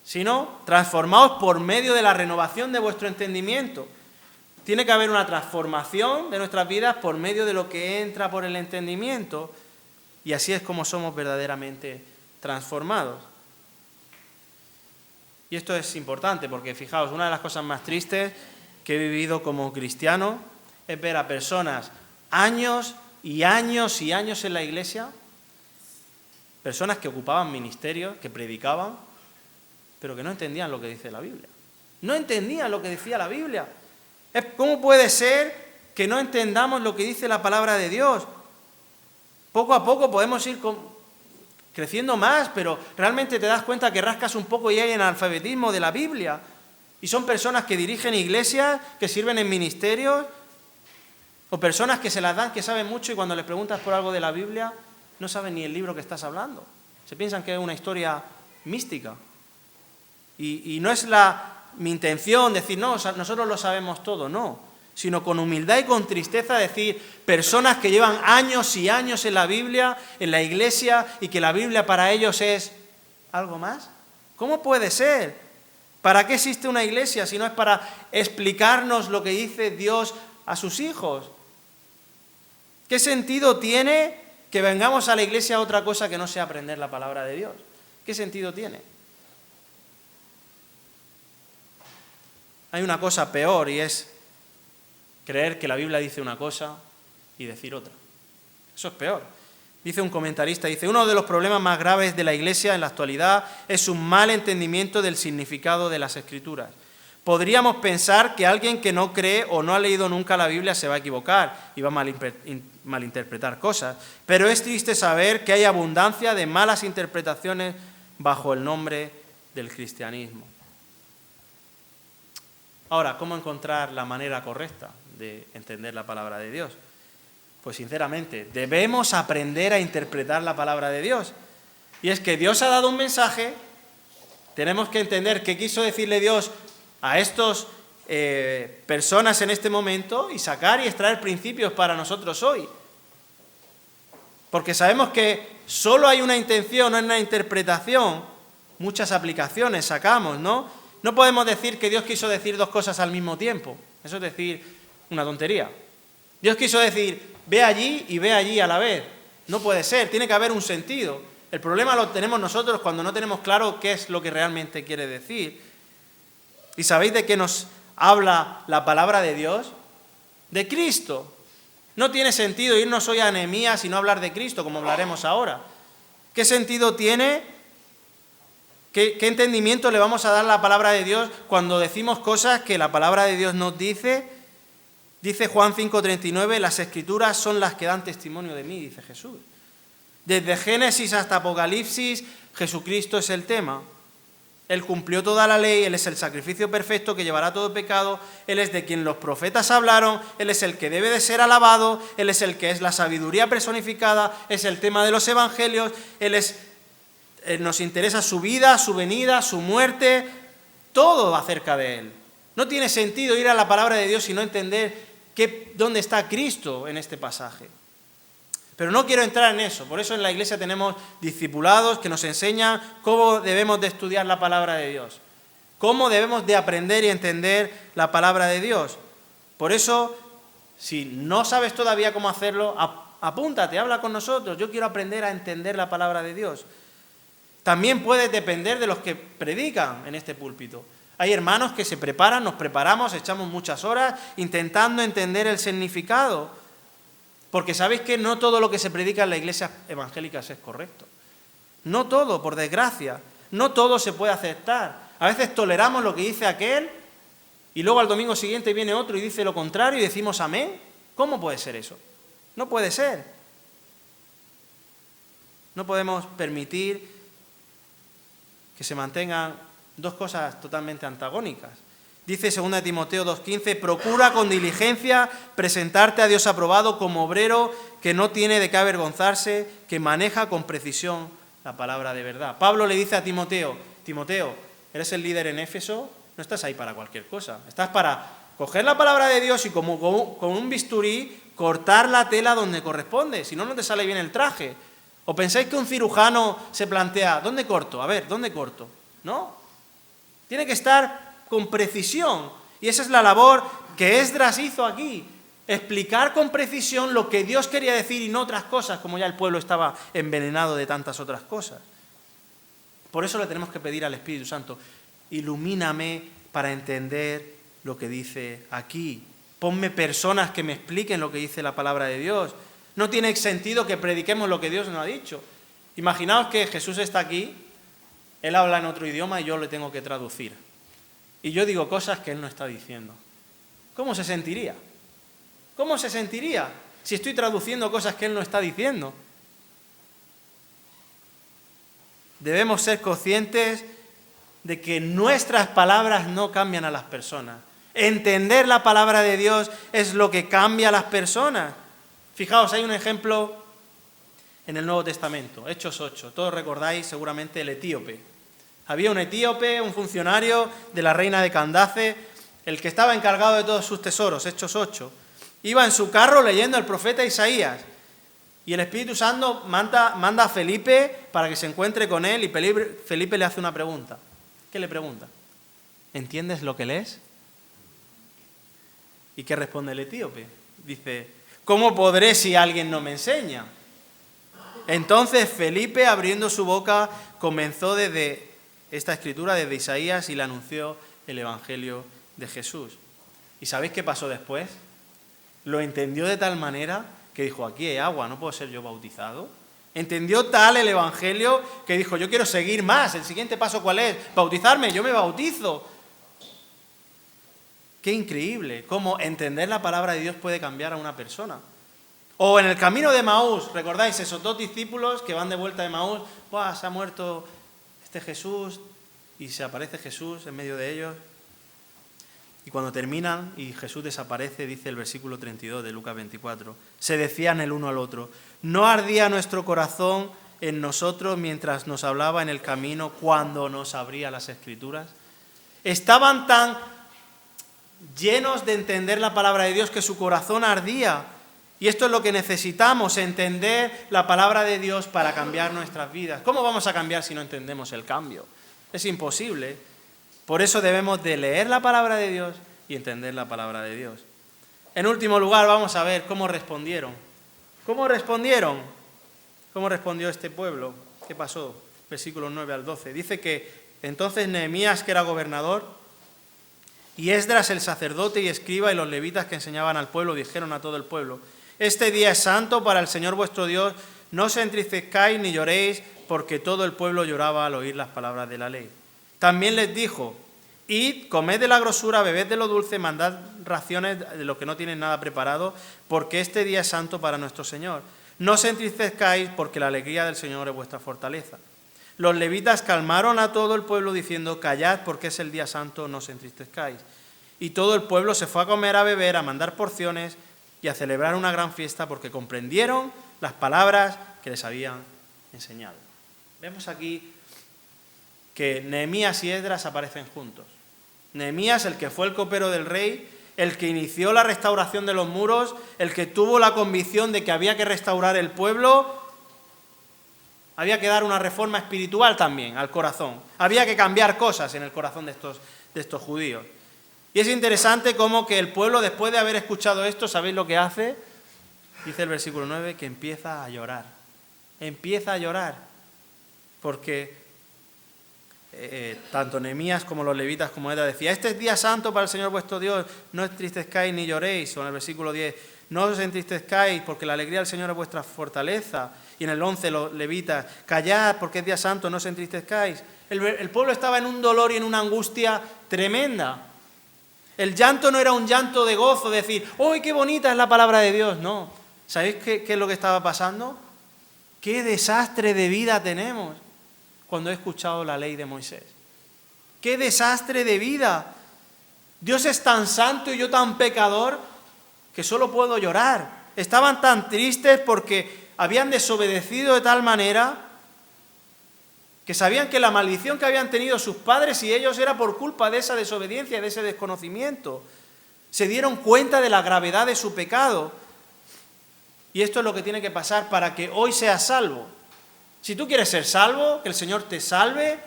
sino transformaos por medio de la renovación de vuestro entendimiento. Tiene que haber una transformación de nuestras vidas por medio de lo que entra por el entendimiento, y así es como somos verdaderamente transformados. Y esto es importante porque, fijaos, una de las cosas más tristes que he vivido como cristiano es ver a personas años y años y años en la iglesia, personas que ocupaban ministerios, que predicaban, pero que no entendían lo que dice la Biblia. No entendían lo que decía la Biblia. ¿Cómo puede ser que no entendamos lo que dice la palabra de Dios? Poco a poco podemos ir creciendo más, pero realmente te das cuenta que rascas un poco y hay analfabetismo de la Biblia. Y son personas que dirigen iglesias, que sirven en ministerios, o personas que se las dan, que saben mucho y cuando les preguntas por algo de la Biblia, no saben ni el libro que estás hablando. Se piensan que es una historia mística. Y no es mi intención decir, no, nosotros lo sabemos todo, no, sino con humildad y con tristeza decir, personas que llevan años y años en la Biblia, en la iglesia, y que la Biblia para ellos es algo más. ¿Cómo puede ser? ¿Para qué existe una iglesia si no es para explicarnos lo que dice Dios a sus hijos? ¿Qué sentido tiene que vengamos a la iglesia a otra cosa que no sea aprender la palabra de Dios? ¿Qué sentido tiene? Hay una cosa peor y es creer que la Biblia dice una cosa y decir otra. Eso es peor. Dice un comentarista, dice, uno de los problemas más graves de la Iglesia en la actualidad es un mal entendimiento del significado de las Escrituras. Podríamos pensar que alguien que no cree o no ha leído nunca la Biblia se va a equivocar y va a malinterpretar cosas, pero es triste saber que hay abundancia de malas interpretaciones bajo el nombre del cristianismo. Ahora, ¿cómo encontrar la manera correcta de entender la palabra de Dios? Pues sinceramente, debemos aprender a interpretar la palabra de Dios. Y es que Dios ha dado un mensaje, tenemos que entender qué quiso decirle Dios a estas personas en este momento y sacar y extraer principios para nosotros hoy. Porque sabemos que solo hay una intención, no hay una interpretación, muchas aplicaciones sacamos, ¿no? No podemos decir que Dios quiso decir dos cosas al mismo tiempo. Eso es decir una tontería. Dios quiso decir, ve allí y ve allí a la vez. No puede ser, tiene que haber un sentido. El problema lo tenemos nosotros cuando no tenemos claro qué es lo que realmente quiere decir. ¿Y sabéis de qué nos habla la palabra de Dios? De Cristo. No tiene sentido irnos hoy a Nehemías y no hablar de Cristo, como hablaremos ahora. ¿Qué sentido tiene? ¿Qué entendimiento le vamos a dar a la palabra de Dios cuando decimos cosas que la palabra de Dios nos dice? Dice Juan 5:39, las Escrituras son las que dan testimonio de mí, dice Jesús. Desde Génesis hasta Apocalipsis, Jesucristo es el tema. Él cumplió toda la ley, Él es el sacrificio perfecto que llevará todo pecado, Él es de quien los profetas hablaron, Él es el que debe de ser alabado, Él es el que es la sabiduría personificada, es el tema de los evangelios, nos interesa su vida, su venida, su muerte, todo acerca de Él. No tiene sentido ir a la palabra de Dios y no entender dónde está Cristo en este pasaje. Pero no quiero entrar en eso, por eso en la iglesia tenemos discipulados que nos enseñan cómo debemos de estudiar la palabra de Dios, cómo debemos de aprender y entender la palabra de Dios. Por eso, si no sabes todavía cómo hacerlo, apúntate, habla con nosotros, yo quiero aprender a entender la palabra de Dios. También puedes depender de los que predican en este púlpito. Hay hermanos que se preparan, nos preparamos, echamos muchas horas intentando entender el significado. Porque sabéis que no todo lo que se predica en las iglesias evangélicas es correcto. No todo, por desgracia. No todo se puede aceptar. A veces toleramos lo que dice aquel y luego al domingo siguiente viene otro y dice lo contrario y decimos amén. ¿Cómo puede ser eso? No puede ser. No podemos permitir que se mantengan dos cosas totalmente antagónicas. Dice 2 Timoteo 2:15, procura con diligencia presentarte a Dios aprobado como obrero que no tiene de qué avergonzarse, que maneja con precisión la palabra de verdad. Pablo le dice a Timoteo, Timoteo, eres el líder en Éfeso, no estás ahí para cualquier cosa, estás para coger la palabra de Dios y como con un bisturí cortar la tela donde corresponde, si no, no te sale bien el traje. ¿O pensáis que un cirujano se plantea, ¿dónde corto? A ver, ¿dónde corto? No, tiene que estar con precisión. Y esa es la labor que Esdras hizo aquí. Explicar con precisión lo que Dios quería decir y no otras cosas, como ya el pueblo estaba envenenado de tantas otras cosas. Por eso le tenemos que pedir al Espíritu Santo, ilumíname para entender lo que dice aquí. Ponme personas que me expliquen lo que dice la palabra de Dios. No tiene sentido que prediquemos lo que Dios nos ha dicho. Imaginaos que Jesús está aquí, Él habla en otro idioma y yo le tengo que traducir. Y yo digo cosas que Él no está diciendo. ¿Cómo se sentiría? ¿Cómo se sentiría si estoy traduciendo cosas que Él no está diciendo? Debemos ser conscientes de que nuestras palabras no cambian a las personas. Entender la palabra de Dios es lo que cambia a las personas. Fijaos, hay un ejemplo en el Nuevo Testamento, Hechos 8. Todos recordáis seguramente el etíope. Había un etíope, un funcionario de la reina de Candace, el que estaba encargado de todos sus tesoros, Hechos 8. Iba en su carro leyendo el profeta Isaías. Y el Espíritu Santo manda a Felipe para que se encuentre con él y Felipe le hace una pregunta. ¿Qué le pregunta? ¿Entiendes lo que lees? ¿Y qué responde el etíope? Dice, ¿cómo podré si alguien no me enseña? Entonces Felipe, abriendo su boca, comenzó desde esta escritura, desde Isaías, y le anunció el Evangelio de Jesús. ¿Y sabéis qué pasó después? Lo entendió de tal manera que dijo, aquí hay agua, ¿no puedo ser yo bautizado? Entendió tal el Evangelio que dijo, yo quiero seguir más. ¿El siguiente paso cuál es? Bautizarme, yo me bautizo. Qué increíble cómo entender la palabra de Dios puede cambiar a una persona. O en el camino de Emaús, ¿recordáis esos dos discípulos que van de vuelta de Emaús? ¡Buah, se ha muerto este Jesús! Y se aparece Jesús en medio de ellos. Y cuando terminan y Jesús desaparece, dice el versículo 32 de Lucas 24, se decían el uno al otro, ¿no ardía nuestro corazón en nosotros mientras nos hablaba en el camino cuando nos abría las Escrituras? Estaban tan llenos de entender la palabra de Dios que su corazón ardía. Y esto es lo que necesitamos, entender la palabra de Dios para cambiar nuestras vidas. ¿Cómo vamos a cambiar si no entendemos el cambio? Es imposible. Por eso debemos de leer la palabra de Dios y entender la palabra de Dios. En último lugar, vamos a ver cómo respondieron. ¿Cómo respondieron? ¿Cómo respondió este pueblo? ¿Qué pasó? Versículos 9 al 12. Dice que entonces Nehemías, que era gobernador, Y Esdras el sacerdote y escriba y los levitas que enseñaban al pueblo dijeron a todo el pueblo: este día es santo para el Señor vuestro Dios, no os entristezcáis ni lloréis, porque todo el pueblo lloraba al oír las palabras de la ley. También les dijo: id, comed de la grosura, bebed de lo dulce, mandad raciones de lo que no tienen nada preparado, porque este día es santo para nuestro Señor. No os entristezcáis, porque la alegría del Señor es vuestra fortaleza. Los levitas calmaron a todo el pueblo diciendo: callad, porque es el día santo, no os entristezcáis. Y todo el pueblo se fue a comer, a beber, a mandar porciones y a celebrar una gran fiesta, porque comprendieron las palabras que les habían enseñado. Vemos aquí que Nehemías y Esdras aparecen juntos. Nehemías, el que fue el copero del rey, el que inició la restauración de los muros, el que tuvo la convicción de que había que restaurar el pueblo. Había que dar una reforma espiritual también al corazón. Había que cambiar cosas en el corazón de estos judíos. Y es interesante cómo que el pueblo, después de haber escuchado esto, ¿sabéis lo que hace? Dice el versículo 9, que empieza a llorar. Empieza a llorar. Porque tanto Nehemías como los levitas como Esdras decía: este es día santo para el Señor vuestro Dios, no entristezcáis ni lloréis. O en el versículo 10, no os entristezcáis, porque la alegría del Señor es vuestra fortaleza. Y en el 11 los levitas: callad, porque es día santo, no os entristezcáis. El pueblo estaba en un dolor y en una angustia tremenda. El llanto no era un llanto de gozo, de decir: ¡uy, qué bonita es la palabra de Dios! No. ¿Sabéis qué es lo que estaba pasando? ¡Qué desastre de vida tenemos cuando he escuchado la ley de Moisés! ¡Qué desastre de vida! Dios es tan santo y yo tan pecador que solo puedo llorar. Estaban tan tristes porque habían desobedecido de tal manera que sabían que la maldición que habían tenido sus padres y ellos era por culpa de esa desobediencia, de ese desconocimiento. Se dieron cuenta de la gravedad de su pecado. Y esto es lo que tiene que pasar para que hoy seas salvo. Si tú quieres ser salvo, que el Señor te salve,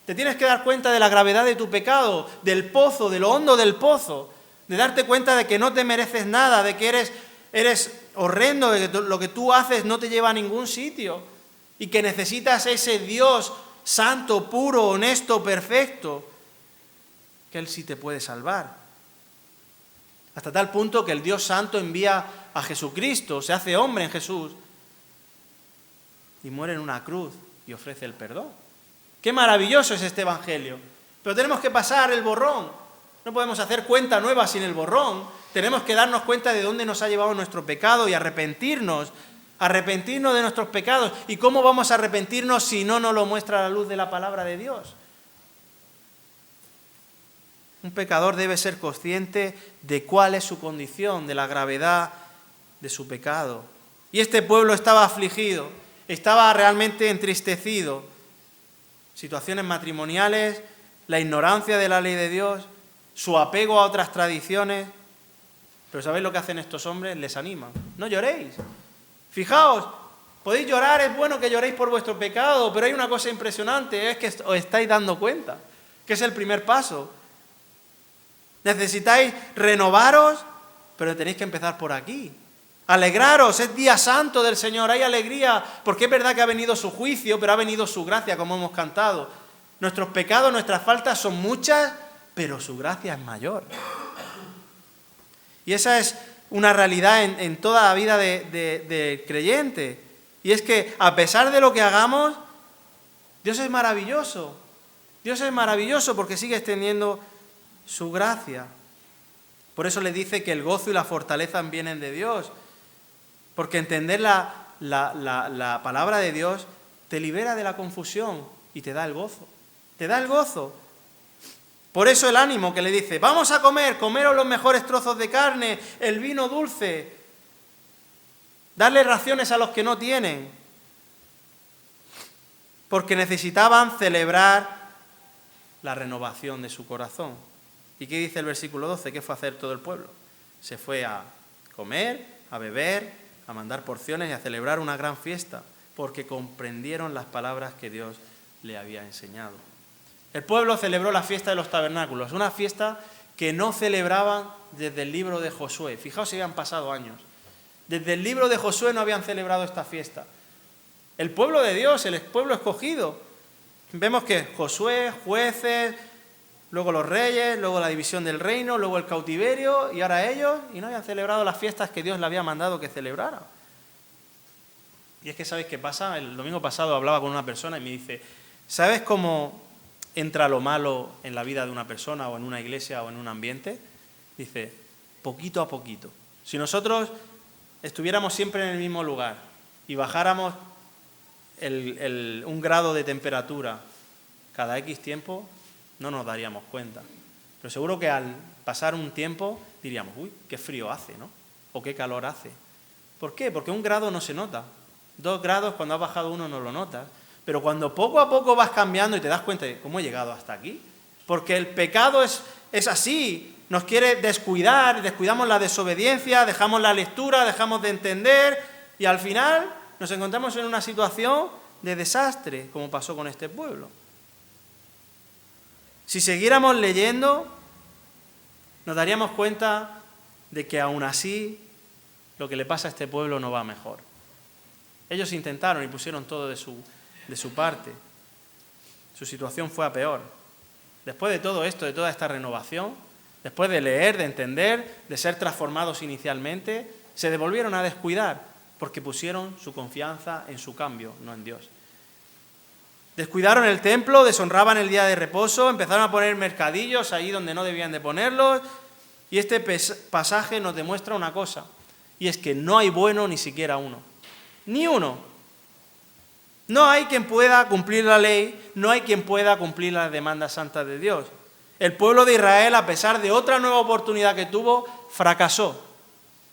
te tienes que dar cuenta de la gravedad de tu pecado, del pozo, de lo hondo del pozo, de darte cuenta de que no te mereces nada, de que eres horrendo, de que lo que tú haces no te lleva a ningún sitio y que necesitas ese Dios santo, puro, honesto, perfecto, que Él sí te puede salvar. Hasta tal punto que el Dios santo envía a Jesucristo, se hace hombre en Jesús y muere en una cruz y ofrece el perdón. ¡Qué maravilloso es este evangelio! Pero tenemos que pasar el borrón. No podemos hacer cuenta nueva sin el borrón. Tenemos que darnos cuenta de dónde nos ha llevado nuestro pecado y arrepentirnos de nuestros pecados. ¿Y cómo vamos a arrepentirnos si no nos lo muestra la luz de la palabra de Dios? Un pecador debe ser consciente de cuál es su condición, de la gravedad de su pecado. Y este pueblo estaba afligido, estaba realmente entristecido. Situaciones matrimoniales, la ignorancia de la ley de Dios, su apego a otras tradiciones. Pero ¿sabéis lo que hacen estos hombres? Les animan. No lloréis. Fijaos, podéis llorar, es bueno que lloréis por vuestro pecado, pero hay una cosa impresionante, es que os estáis dando cuenta, que es el primer paso. Necesitáis renovaros, pero tenéis que empezar por aquí. Alegraros, es día santo del Señor, hay alegría, porque es verdad que ha venido su juicio, pero ha venido su gracia, como hemos cantado. Nuestros pecados, nuestras faltas son muchas, pero su gracia es mayor. Y esa es una realidad en toda la vida del creyente. Y es que a pesar de lo que hagamos, Dios es maravilloso. Dios es maravilloso porque sigue extendiendo su gracia. Por eso le dice que el gozo y la fortaleza vienen de Dios. Porque entender la palabra de Dios te libera de la confusión y te da el gozo. Te da el gozo. Por eso el ánimo que le dice: vamos a comeros los mejores trozos de carne, el vino dulce. Darle raciones a los que no tienen. Porque necesitaban celebrar la renovación de su corazón. ¿Y qué dice el versículo 12? ¿Qué fue a hacer todo el pueblo? Se fue a comer, a beber, a mandar porciones y a celebrar una gran fiesta, porque comprendieron las palabras que Dios le había enseñado. El pueblo celebró la fiesta de los tabernáculos, una fiesta que no celebraban desde el libro de Josué. Fijaos si habían pasado años. Desde el libro de Josué no habían celebrado esta fiesta. El pueblo de Dios, el pueblo escogido. Vemos que Josué, jueces, luego los reyes, luego la división del reino, luego el cautiverio, y ahora ellos, y no habían celebrado las fiestas que Dios le había mandado que celebrara. Y es que, ¿sabéis qué pasa? El domingo pasado hablaba con una persona y me dice, ¿sabes cómo entra lo malo en la vida de una persona o en una iglesia o en un ambiente? Dice, poquito a poquito. Si nosotros estuviéramos siempre en el mismo lugar y bajáramos un grado de temperatura cada X tiempo, no nos daríamos cuenta. Pero seguro que al pasar un tiempo diríamos, uy, qué frío hace, ¿no? O qué calor hace. ¿Por qué? Porque 1 grado no se nota. 2 grados, cuando has bajado 1 no lo notas. Pero cuando poco a poco vas cambiando y te das cuenta de cómo he llegado hasta aquí. Porque el pecado es así. Nos quiere descuidar, descuidamos la desobediencia, dejamos la lectura, dejamos de entender y al final nos encontramos en una situación de desastre, como pasó con este pueblo. Si siguiéramos leyendo, nos daríamos cuenta de que aún así lo que le pasa a este pueblo no va mejor. Ellos intentaron y pusieron todo de su parte. Su situación fue a peor. Después de todo esto, de toda esta renovación, después de leer, de entender, de ser transformados inicialmente, se volvieron a descuidar porque pusieron su confianza en su cambio, no en Dios. Descuidaron el templo, deshonraban el día de reposo, empezaron a poner mercadillos ahí donde no debían de ponerlos. Y este pasaje nos demuestra una cosa, y es que no hay bueno ni siquiera uno. Ni uno. No hay quien pueda cumplir la ley, no hay quien pueda cumplir las demandas santas de Dios. El pueblo de Israel, a pesar de otra nueva oportunidad que tuvo, fracasó.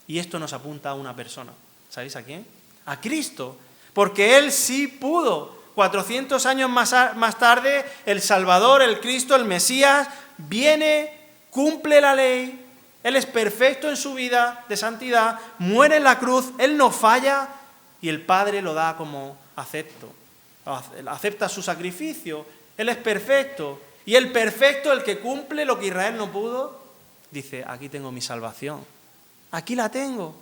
Y esto nos apunta a una persona. ¿Sabéis a quién? A Cristo. Porque Él sí pudo. 400 años más tarde, el Salvador, el Cristo, el Mesías, viene, cumple la ley. Él es perfecto en su vida de santidad, muere en la cruz, Él no falla y el Padre lo da como acepto. Acepta su sacrificio. Él es perfecto. Y el perfecto, el que cumple lo que Israel no pudo, dice, aquí tengo mi salvación. Aquí la tengo.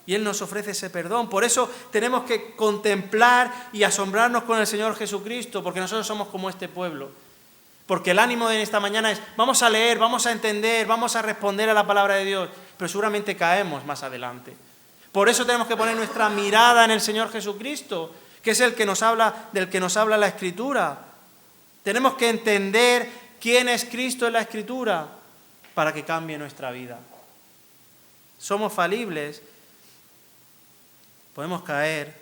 Y Él nos ofrece ese perdón. Por eso tenemos que contemplar y asombrarnos con el Señor Jesucristo, porque nosotros somos como este pueblo. Porque el ánimo de esta mañana es, vamos a leer, vamos a entender, vamos a responder a la palabra de Dios, pero seguramente caemos más adelante. Por eso tenemos que poner nuestra mirada en el Señor Jesucristo, que es el que nos habla, del que nos habla la Escritura. Tenemos que entender quién es Cristo en la Escritura para que cambie nuestra vida. Somos falibles, podemos caer,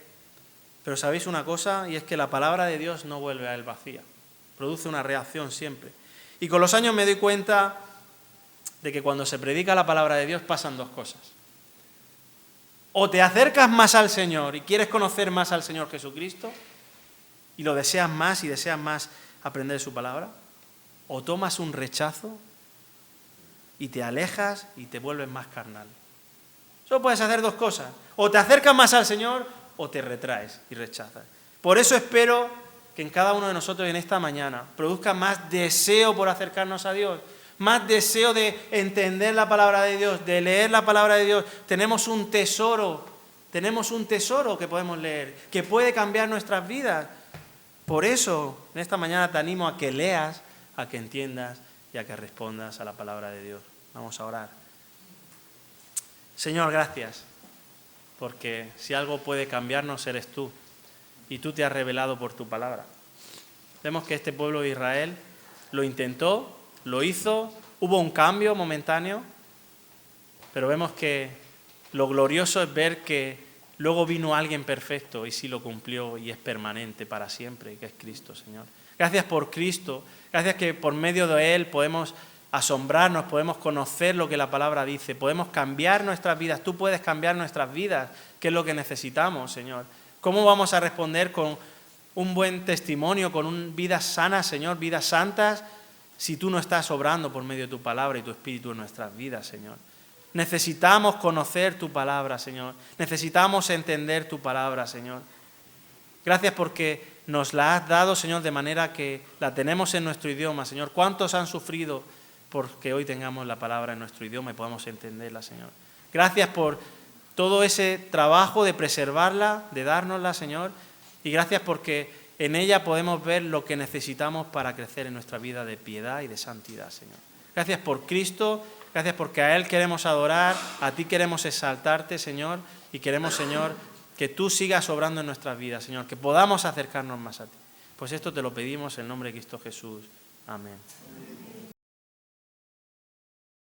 pero ¿sabéis una cosa? Y es que la palabra de Dios no vuelve a Él vacía. Produce una reacción siempre. Y con los años me doy cuenta de que cuando se predica la palabra de Dios pasan 2 cosas. O te acercas más al Señor y quieres conocer más al Señor Jesucristo y lo deseas más y deseas más aprender su palabra, o tomas un rechazo y te alejas y te vuelves más carnal. Solo puedes hacer 2 cosas. O te acercas más al Señor o te retraes y rechazas. Por eso espero que en cada uno de nosotros en esta mañana produzca más deseo por acercarnos a Dios, más deseo de entender la palabra de Dios, de leer la palabra de Dios. Tenemos un tesoro que podemos leer, que puede cambiar nuestras vidas. Por eso, en esta mañana te animo a que leas, a que entiendas y a que respondas a la palabra de Dios. Vamos a orar. Señor, gracias, porque si algo puede cambiarnos eres tú, y tú te has revelado por tu palabra. Vemos que este pueblo de Israel lo intentó, lo hizo, hubo un cambio momentáneo, pero vemos que lo glorioso es ver que luego vino alguien perfecto y sí lo cumplió y es permanente para siempre, que es Cristo, Señor. Gracias por Cristo, gracias que por medio de Él podemos asombrarnos, podemos conocer lo que la palabra dice, podemos cambiar nuestras vidas. Tú puedes cambiar nuestras vidas, que es lo que necesitamos, Señor. ¿Cómo vamos a responder con un buen testimonio, con vidas sanas, Señor, vidas santas, si tú no estás obrando por medio de tu palabra y tu Espíritu en nuestras vidas, Señor? Necesitamos conocer tu palabra, Señor. Necesitamos entender tu palabra, Señor. Gracias porque nos la has dado, Señor, de manera que la tenemos en nuestro idioma, Señor. ¿Cuántos han sufrido porque hoy tengamos la palabra en nuestro idioma y podamos entenderla, Señor? Gracias por todo ese trabajo de preservarla, de dárnosla, Señor. Y gracias porque en ella podemos ver lo que necesitamos para crecer en nuestra vida de piedad y de santidad, Señor. Gracias por Cristo, gracias porque a Él queremos adorar, a ti queremos exaltarte, Señor, y queremos, Señor, que tú sigas obrando en nuestras vidas, Señor, que podamos acercarnos más a ti. Pues esto te lo pedimos en nombre de Cristo Jesús. Amén.